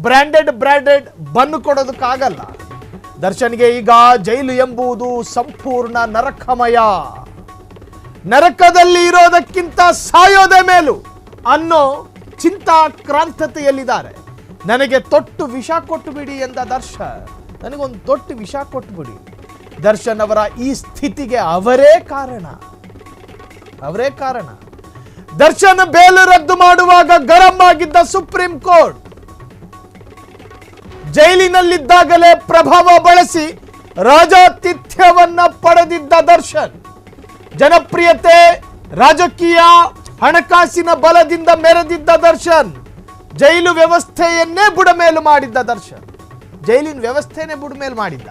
Branded bun ಕೊಡೋದಕ್ಕಾಗಲ್ಲ. ದರ್ಶನ್ಗೆ ಈಗ ಜೈಲು ಎಂಬುದು ಸಂಪೂರ್ಣ ನರಕಮಯ. ನರಕದಲ್ಲಿ ಇರೋದಕ್ಕಿಂತ ಸಾಯೋದೇ ಮೇಲು ಅನ್ನೋ ಚಿಂತಾಕ್ರಾಂತತೆಯಲ್ಲಿದ್ದಾರೆ. ನನಗೆ ತೊಟ್ಟು ವಿಷ ಕೊಟ್ಟು ಬಿಡಿ ಎಂದ ದರ್ಶನ್. ನನಗೊಂದು ತೊಟ್ಟು ವಿಷ ಕೊಟ್ಟು ಬಿಡಿ. ದರ್ಶನ್ ಅವರ ಈ ಸ್ಥಿತಿಗೆ ಅವರೇ ಕಾರಣ. ದರ್ಶನ್ ಬೇಲು ರದ್ದು ಮಾಡುವಾಗ ಗರಂ ಆಗಿದ್ದ ಸುಪ್ರೀಂ ಕೋರ್ಟ್. ಜೈಲಿನಲ್ಲಿದ್ದಾಗಲೇ ಪ್ರಭಾವ ಬಳಸಿ ರಾಜಾತಿಥ್ಯವನ್ನ ಪಡೆದಿದ್ದ ದರ್ಶನ್. ಜನಪ್ರಿಯತೆ, ರಾಜಕೀಯ, ಹಣಕಾಸಿನ ಬಲದಿಂದ ಮೆರೆದಿದ್ದ ದರ್ಶನ್. ಜೈಲು ವ್ಯವಸ್ಥೆಯನ್ನೇ ಬುಡಮೇಲು ಮಾಡಿದ್ದ ದರ್ಶನ್. ಜೈಲಿನ ವ್ಯವಸ್ಥೆಯನ್ನೇ ಬುಡಮೇಲು ಮಾಡಿದ್ದ.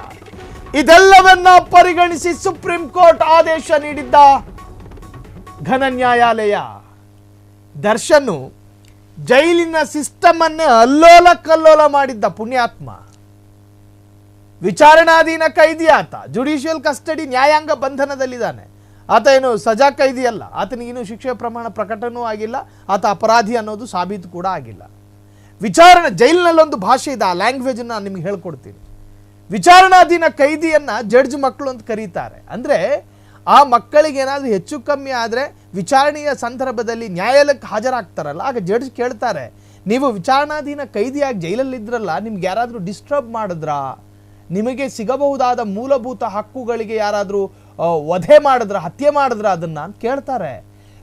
ಇದೆಲ್ಲವನ್ನ ಪರಿಗಣಿಸಿ ಸುಪ್ರೀಂ ಕೋರ್ಟ್ ಆದೇಶ ನೀಡಿದ್ದ ಘನ ನ್ಯಾಯಾಲಯ. ದರ್ಶನ್ ಜೈಲಿನ ಸಿಸ್ಟಮ್ ಅನ್ನೇ ಅಲ್ಲೋಲ ಕಲ್ಲೋಲ ಮಾಡಿದ್ದ ಪುಣ್ಯಾತ್ಮ. ವಿಚಾರಣಾಧೀನ ಕೈದಿ ಆತ. ಜುಡಿಷಿಯಲ್ ಕಸ್ಟಡಿ, ನ್ಯಾಯಾಂಗ ಬಂಧನದಲ್ಲಿದ್ದಾನೆ. ಆತ ಏನು ಸಜಾ ಕೈದಿ ಅಲ್ಲ. ಆತನಿಗಿನ್ನೂ ಶಿಕ್ಷೆ ಪ್ರಮಾಣ ಪ್ರಕಟನೂ ಆಗಿಲ್ಲ. ಆತ ಅಪರಾಧಿ ಅನ್ನೋದು ಸಾಬೀತು ಕೂಡ ಆಗಿಲ್ಲ. ವಿಚಾರಣೆ ಜೈಲಿನಲ್ಲೊಂದು ಭಾಷೆ ಇದೆ, ಆ ಲ್ಯಾಂಗ್ವೇಜ್ ನಾನು ನಿಮ್ಗೆ ಹೇಳ್ಕೊಡ್ತೀನಿ. ವಿಚಾರಣಾಧೀನ ಕೈದಿಯನ್ನ ಜಡ್ಜ್ ಮಕ್ಕಳು ಅಂತ ಕರೀತಾರೆ. ಅಂದರೆ ಆ ಮಕ್ಕಳಿಗೆ ಏನಾದರೂ ಹೆಚ್ಚು ಕಮ್ಮಿ ಆದರೆ ವಿಚಾರಣೆಯ ಸಂದರ್ಭದಲ್ಲಿ ನ್ಯಾಯಾಲಯಕ್ಕೆ ಹಾಜರಾಗ್ತಾರಲ್ಲ, ಆಗ ಜಡ್ಜ್ ಕೇಳ್ತಾರೆ, ನೀವು ವಿಚಾರಣಾಧೀನ ಕೈದಿಯಾಗಿ ಜೈಲಲ್ಲಿದ್ರಲ್ಲ, ನಿಮ್ಗೆ ಯಾರಾದರೂ ಡಿಸ್ಟರ್ಬ್ ಮಾಡಿದ್ರಾ, ನಿಮಗೆ ಸಿಗಬಹುದಾದ ಮೂಲಭೂತ ಹಕ್ಕುಗಳಿಗೆ ಯಾರಾದರೂ ವಧೆ ಮಾಡಿದ್ರ, ಹತ್ಯೆ ಮಾಡಿದ್ರ ಅದನ್ನ ಅಂತ ಕೇಳ್ತಾರೆ.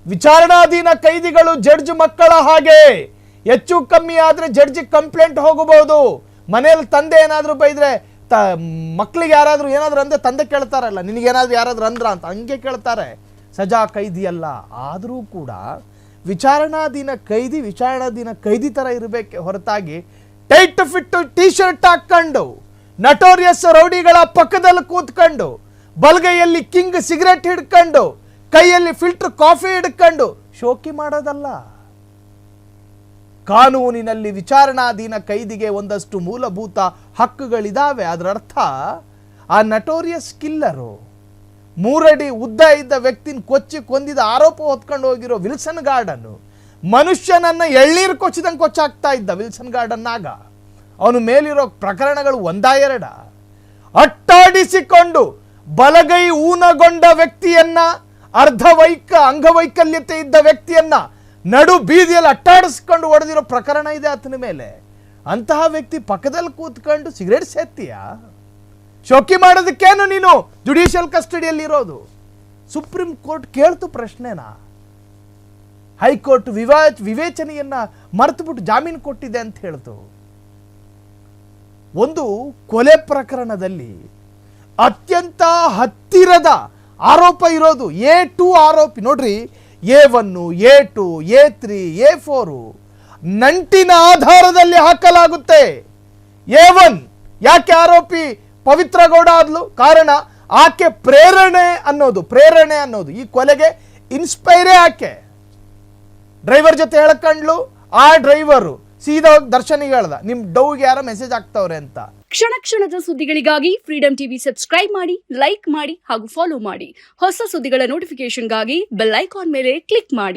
ವಿಚಾರಣಾಧೀನ ಕೈದಿಗಳು ಜಡ್ಜ್ ಮಕ್ಕಳ ಹಾಗೆ. ಹೆಚ್ಚು ಕಮ್ಮಿ ಆದರೆ ಜಡ್ಜಿಗೆ ಕಂಪ್ಲೇಂಟ್ ಹೋಗಬಹುದು. ಮನೆಯಲ್ಲಿ ತಂದೆ ಏನಾದರೂ ಬೈದ್ರೆ ಮಕ್ಕಳಿಗೆ ಯಾರಾದರೂ ಏನಾದರೂ ಅಂದ್ರೆ ತಂದೆ ಕೇಳ್ತಾರಲ್ಲ, ನಿನಗೇನಾದ್ರೂ ಯಾರಾದರೂ ಅಂದ್ರ ಅಂತ ಹಂಗೆ ಕೇಳ್ತಾರೆ. ಸಜಾ ಕೈದಿ ಅಲ್ಲ. ಆದರೂ ಕೂಡ ವಿಚಾರಣಾಧೀನ ಕೈದಿ ಥರ ಇರಬೇಕೆ ಹೊರತಾಗಿ ಟೈಟ್ ಫಿಟ್ ಟೀ ಶರ್ಟ್ ಹಾಕ್ಕೊಂಡು ನಟೋರಿಯಸ್ ರೌಡಿಗಳ ಪಕ್ಕದಲ್ಲಿ ಕೂತ್ಕೊಂಡು ಬಲಗೈಯಲ್ಲಿ ಕಿಂಗ್ ಸಿಗರೆಟ್ ಹಿಡ್ಕೊಂಡು ಕೈಯಲ್ಲಿ ಫಿಲ್ಟರ್ ಕಾಫಿ ಹಿಡ್ಕೊಂಡು ಶೋಕಿ ಮಾಡೋದಲ್ಲ. ಕಾನೂನಿನಲ್ಲಿ ವಿಚಾರಣಾಧೀನ ಕೈದಿಗೆ ಒಂದಷ್ಟು ಮೂಲಭೂತ ಹಕ್ಕುಗಳಿದಾವೆ. ಅದರ ಅರ್ಥ ಆ ನಟೋರಿಯಸ್ ಕಿಲ್ಲರು, 3 ಅಡಿ ಉದ್ದ ಇದ್ದ ವ್ಯಕ್ತಿನ ಕೊಚ್ಚಿ ಕೊಂದಿದ ಆರೋಪ ಹೊತ್ಕೊಂಡು ಹೋಗಿರೋ ವಿಲ್ಸನ್ ಗಾರ್ಡನ್, ಮನುಷ್ಯನನ್ನ ಎಳ್ನೀರು ಕೊಚ್ಚಿದಂಗೆ ಕೊಚ್ಚಾಗ್ತಾ ಇದ್ದ ವಿಲ್ಸನ್ ಗಾರ್ಡನ್ ಆಗ. ಅವನು ಮೇಲಿರೋ ಪ್ರಕರಣಗಳು 1-2. ಅಟ್ಟಾಡಿಸಿಕೊಂಡು ಬಲಗೈ ಊನಗೊಂಡ ವ್ಯಕ್ತಿಯನ್ನ, ಅಂಗವೈಕಲ್ಯತೆ ಇದ್ದ ವ್ಯಕ್ತಿಯನ್ನ ನಡು ಬೀದಿಯಲ್ಲಿ ಅಟ್ಟಾಡಿಸ್ಕೊಂಡು ಹೊಡೆದಿರೋ ಪ್ರಕರಣ ಇದೆ ಆತನ ಮೇಲೆ. ಅಂತಹ ವ್ಯಕ್ತಿ ಪಕ್ಕದಲ್ಲಿ ಕೂತ್ಕೊಂಡು ಸಿಗರೇಟ್ ಸೇತ್ತೀಯ? ಶೋಕಿ ಮಾಡೋದಕ್ಕೇನು ನೀನು ಜುಡಿಷಿಯಲ್ ಕಸ್ಟಡಿಯಲ್ಲಿ ಇರೋದು? ಸುಪ್ರೀಂ ಕೋರ್ಟ್ ಕೇಳ್ತು ಪ್ರಶ್ನೆನ. ಹೈಕೋರ್ಟ್ ವಿವೇಚನೆಯನ್ನ ಮರೆತುಬಿಟ್ಟು ಜಾಮೀನು ಕೊಟ್ಟಿದೆ ಅಂತ ಹೇಳ್ತು. ಒಂದು ಕೊಲೆ ಪ್ರಕರಣದಲ್ಲಿ ಅತ್ಯಂತ ಹತ್ತಿರದ ಆರೋಪ ಇರೋದು A2 ಆರೋಪಿ. ನೋಡ್ರಿ, A1, A2, A3, A4 ನಂಟಿನ ಆಧಾರದಲ್ಲಿ ಹಾಕಲಾಗುತ್ತೆ. A1 ಯಾಕೆ ಆರೋಪಿ ಪವಿತ್ರ ಗೌಡ ಆದ್ಲು? ಕಾರಣ ಆಕೆ ಪ್ರೇರಣೆ ಅನ್ನೋದು ಈ ಕೊಲೆಗೆ ಇನ್ಸ್ಪೈರೇ ಆಕೆ. ಡ್ರೈವರ್ ಜೊತೆ ಹೇಳ್ಕೊಂಡ್ಲು. ಆ ಡ್ರೈವರು ಸೀದಾ ದರ್ಶನಿಗೆ ಹೇಳ್ದ, ನಿಮ್ ಡೌಗೆ ಯಾರ ಮೆಸೇಜ್ ಆಗ್ತಾವ್ರೆ ಅಂತ. ಕ್ಷಣದ ಸುದ್ದಿಗಳಿಗಾಗಿ ಫ್ರೀಡಂ ಟಿವಿ ಸಬ್ಸ್ಕ್ರೈಬ್ ಮಾಡಿ, ಲೈಕ್ ಮಾಡಿ ಹಾಗೂ ಫಾಲೋ ಮಾಡಿ. ಹೊಸ ಸುದ್ದಿಗಳ ನೋಟಿಫಿಕೇಶನ್ಗಾಗಿ ಬೆಲ್ ಐಕಾನ್ ಮೇಲೆ ಕ್ಲಿಕ್ ಮಾಡಿ.